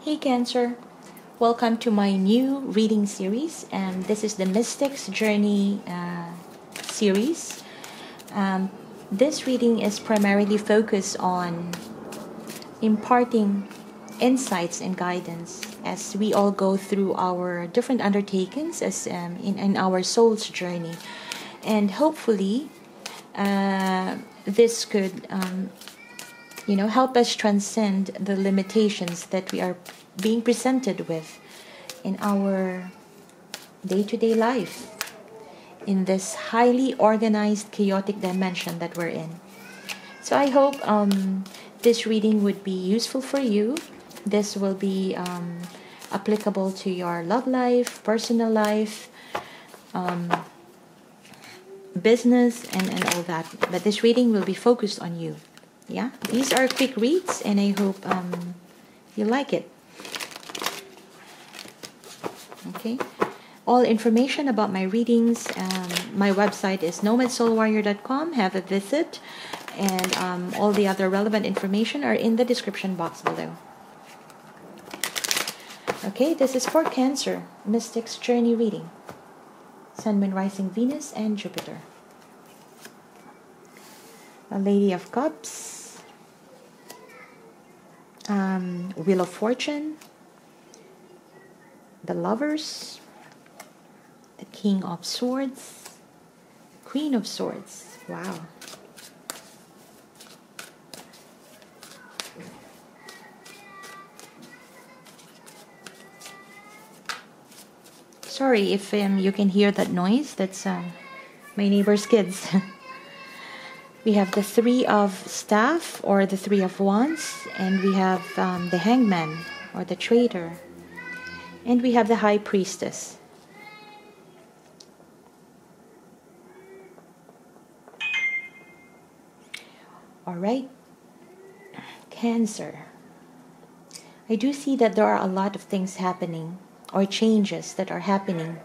Hey Cancer, welcome to my new reading series, and this is the Mystic's Journey series. This reading is primarily focused on imparting insights and guidance as we all go through our different undertakings as in our soul's journey, and hopefully this could help us transcend the limitations that we are being presented with in our day-to-day life in this highly organized, chaotic dimension that we're in. So I hope this reading would be useful for you. This will be applicable to your love life, personal life, business, and all that. But this reading will be focused on you. Yeah, these are quick reads, and I hope you like it. Okay, all information about my readings, my website is NomadSoulWarrior.com. Have a visit, and all the other relevant information are in the description box below. Okay, this is for Cancer, Mystic's Journey reading. Sun, Moon, Rising, Venus, and Jupiter. A Lady of Cups. Wheel of Fortune, the Lovers, the King of Swords, Queen of Swords. Wow. Sorry if you can hear that noise. That's my neighbor's kids. We have the Three of Staff, or the Three of Wands, and we have the Hangman, or the Traitor, and we have the High Priestess. All right, Cancer. I do see that there are a lot of things happening, or changes that are happening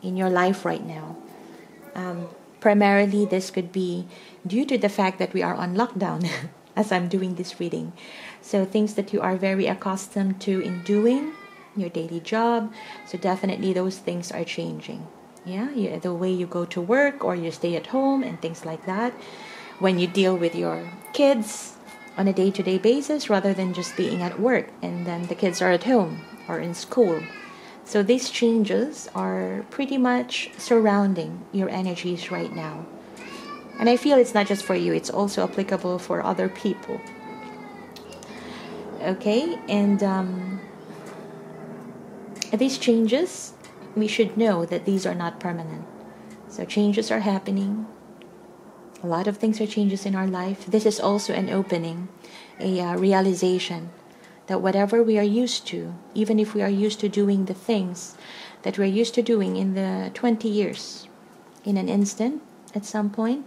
in your life right now. Primarily, this could be due to the fact that we are on lockdown as I'm doing this reading. So things that you are very accustomed to in doing, your daily job, so definitely those things are changing. Yeah, the way you go to work or you stay at home and things like that. When you deal with your kids on a day-to-day basis rather than just being at work and then the kids are at home or in school. So these changes are pretty much surrounding your energies right now. And I feel it's not just for you, it's also applicable for other people. Okay, and these changes, we should know that these are not permanent. So changes are happening. A lot of things are changes in our life. This is also an opening, a realization that whatever we are used to, even if we are used to doing the things that we're used to doing in the 20 years, in an instant, at some point,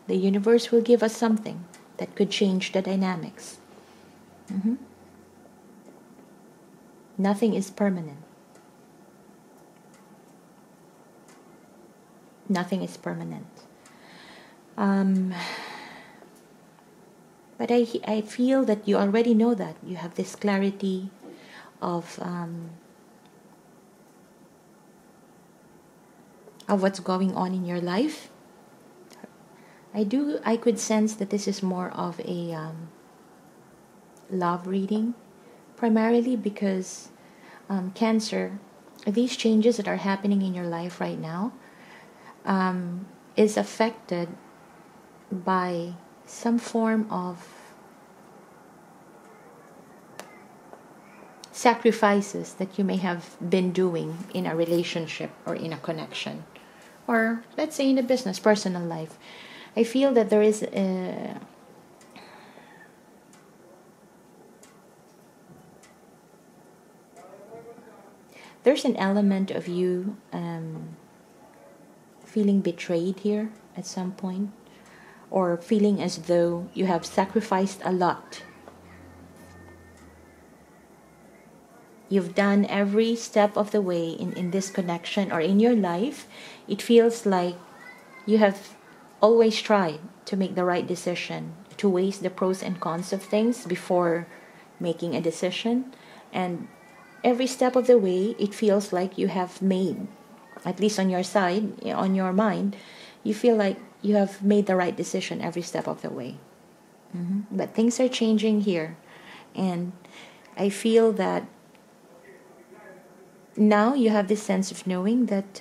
the universe will give us something that could change the dynamics. Nothing is permanent. Nothing is permanent. But I feel that you already know that. You have this clarity of what's going on in your life. I could sense that this is more of a love reading, primarily because Cancer, these changes that are happening in your life right now is affected by some form of sacrifices that you may have been doing in a relationship or in a connection, or let's say in a business, personal life. I feel that there is there's an element of you feeling betrayed here at some point, or feeling as though you have sacrificed a lot. You've done every step of the way in this connection or in your life. It feels like you have always tried to make the right decision, to weigh the pros and cons of things before making a decision. And every step of the way, it feels like you have made, at least on your side, on your mind, you feel like you have made the right decision every step of the way. But things are changing here. And I feel that now you have this sense of knowing that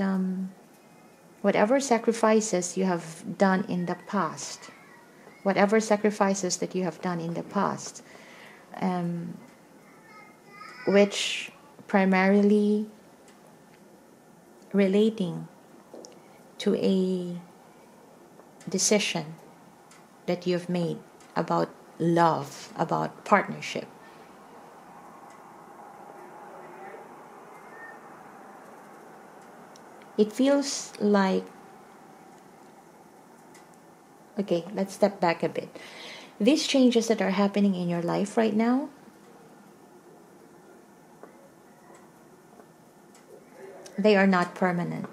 whatever sacrifices you have done in the past, whatever sacrifices that you have done in the past, which primarily relating to a decision that you've made about love, about partnership. It feels like, okay, let's step back a bit. These changes that are happening in your life right now, they are not permanent.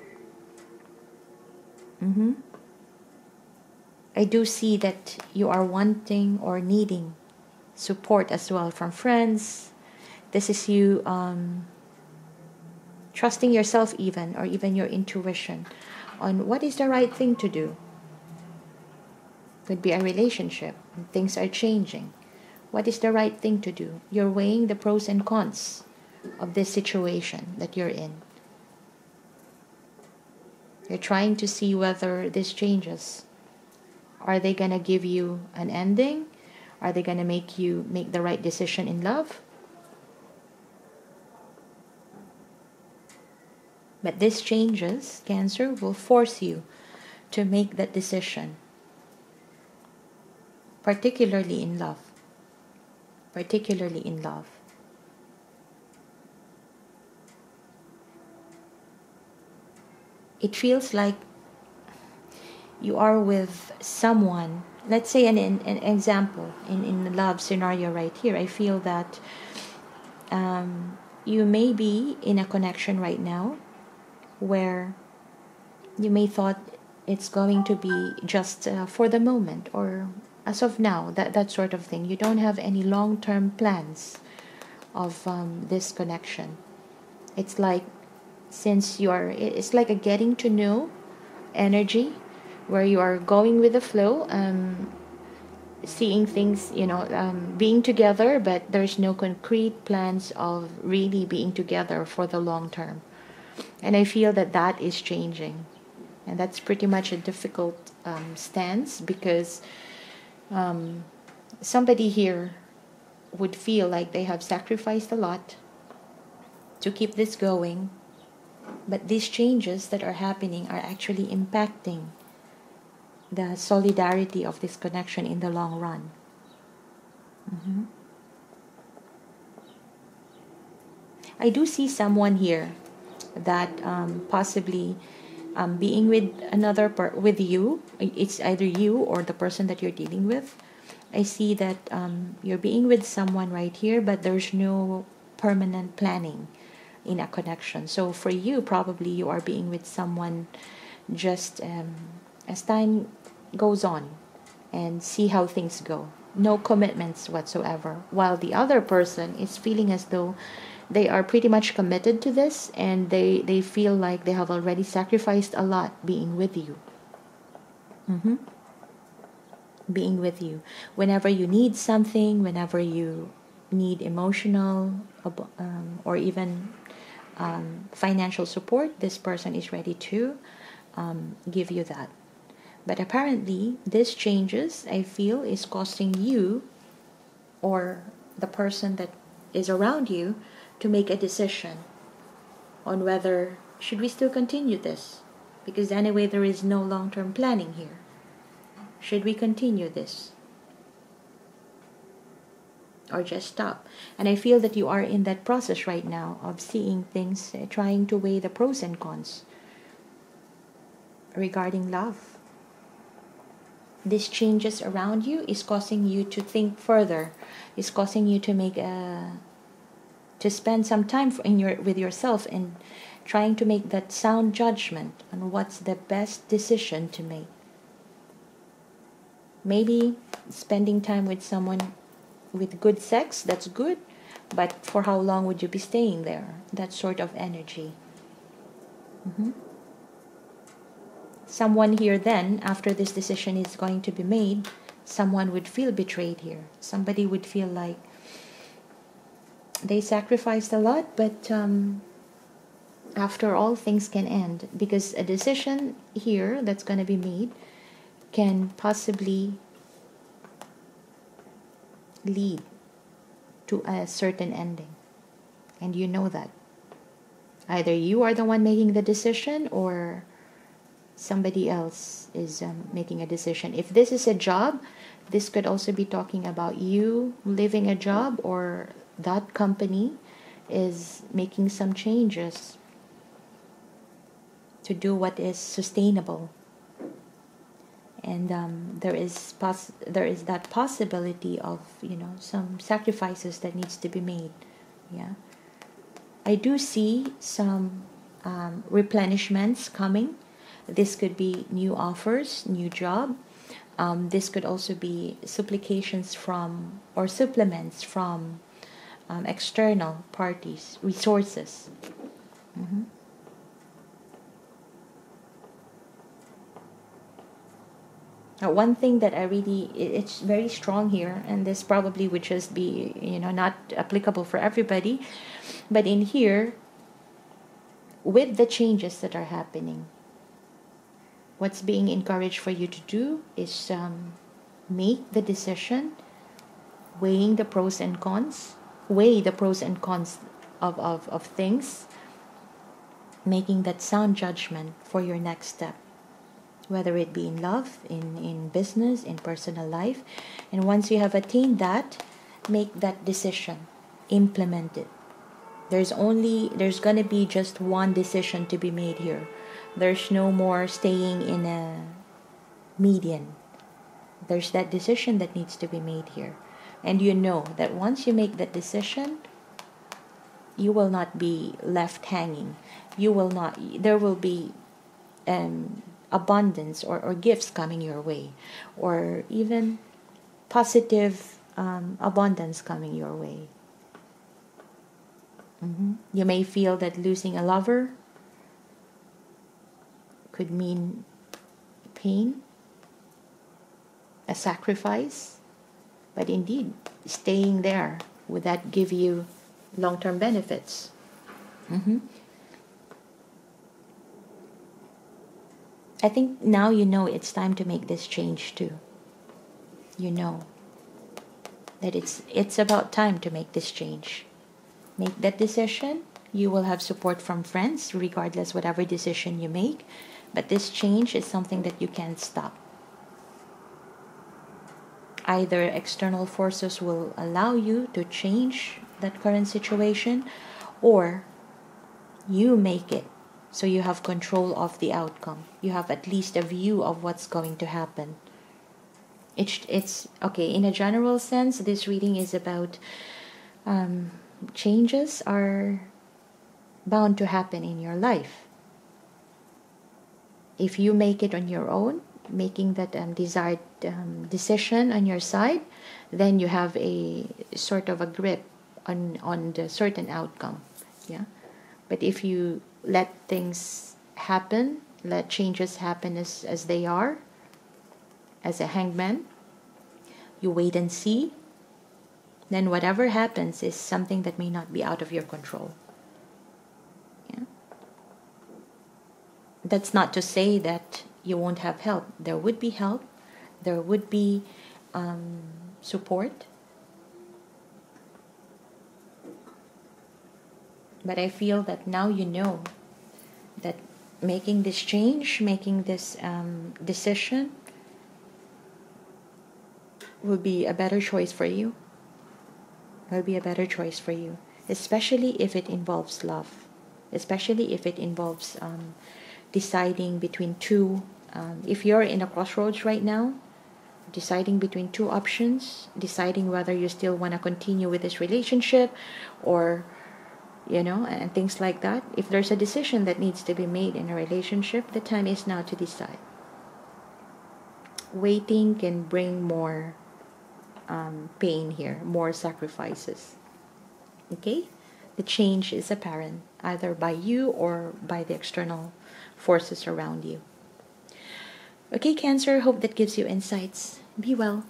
I do see that you are wanting or needing support as well from friends. This is you trusting yourself even, or even your intuition on what is the right thing to do. Could be a relationship, and things are changing. What is the right thing to do? You're weighing the pros and cons of this situation that you're in. You're trying to see whether these changes, are they going to give you an ending? Are they going to make you make the right decision in love? But these changes, Cancer, will force you to make that decision, particularly in love. Particularly in love. It feels like you are with someone. Let's say an example in the love scenario right here. I feel that you may be in a connection right now where you may thought it's going to be just for the moment, or as of now, that sort of thing. You don't have any long-term plans of this connection. It's like, since it's like a getting to know energy, where you are going with the flow, seeing things, being together, but there's no concrete plans of really being together for the long term. And I feel that is changing. And that's pretty much a difficult stance, because somebody here would feel like they have sacrificed a lot to keep this going. But these changes that are happening are actually impacting the solidarity of this connection in the long run. I do see someone here that possibly being with with you. It's either you or the person that you're dealing with. I see that you're being with someone right here, but there's no permanent planning in a connection. So for you, probably you are being with someone just as time goes on, and see how things go. No commitments whatsoever. While the other person is feeling as though they are pretty much committed to this, and they feel like they have already sacrificed a lot being with you. Being with you. Whenever you need something, whenever you need emotional or even financial support, this person is ready to give you that. But apparently, this changes, I feel, is costing you or the person that is around you to make a decision on whether should we still continue this, because anyway there is no long-term planning here. Should we continue this or just stop? And I feel that you are in that process right now of seeing things, trying to weigh the pros and cons regarding love. These changes around you is causing you to think further, is causing you to make to spend some time with yourself and trying to make that sound judgment on what's the best decision to make. Maybe spending time with someone with good sex, that's good, But for how long would you be staying there? That sort of energy. Someone here then, after this decision is going to be made, someone would feel betrayed here. Somebody would feel like they sacrificed a lot, but after all, things can end. Because a decision here that's going to be made can possibly lead to a certain ending. And you know that. Either you are the one making the decision or somebody else is making a decision. If this is a job, this could also be talking about you leaving a job, or that company is making some changes to do what is sustainable. And there is that possibility of, you know, some sacrifices that needs to be made. Yeah, I do see some replenishments coming. This could be new offers, new job. This could also be supplications from or supplements from external parties, resources. One thing that I really, it's very strong here, and this probably would just be, you know, not applicable for everybody, but in here, with the changes that are happening, what's being encouraged for you to do is make the decision, weighing the pros and cons, weigh the pros and cons of things, making that sound judgment for your next step, whether it be in love, in business, in personal life. And once you have attained that, make that decision, implement it. There's going to be just one decision to be made here. There's no more staying in a median. There's that decision that needs to be made here. And you know that once you make that decision, you will not be left hanging. There will be abundance or gifts coming your way, or even positive abundance coming your way. You may feel that losing a lover could mean pain, a sacrifice, but indeed, staying there, would that give you long-term benefits? I think now you know it's time to make this change too. You know that it's about time to make this change. Make that decision. You will have support from friends, regardless whatever decision you make. But this change is something that you can't stop. Either external forces will allow you to change that current situation, or you make it so you have control of the outcome. You have at least a view of what's going to happen. It's okay, in a general sense, this reading is about changes are bound to happen in your life. If you make it on your own, making that desired decision on your side, then you have a sort of a grip on the certain outcome. Yeah. But if you let things happen, let changes happen as they are, as a hangman, you wait and see, then whatever happens is something that may not be out of your control. Yeah. That's not to say that you won't have help. There would be help. There would be support. But I feel that now you know that making this change, making this decision will be a better choice for you. Will be a better choice for you, especially if it involves love, especially if it involves deciding between two. If you're in a crossroads right now, deciding between two options, deciding whether you still want to continue with this relationship, or and things like that. If there's a decision that needs to be made in a relationship, the time is now to decide. Waiting can bring more pain here, more sacrifices. Okay? The change is apparent either by you or by the external forces around you. Okay, Cancer, hope that gives you insights. Be well.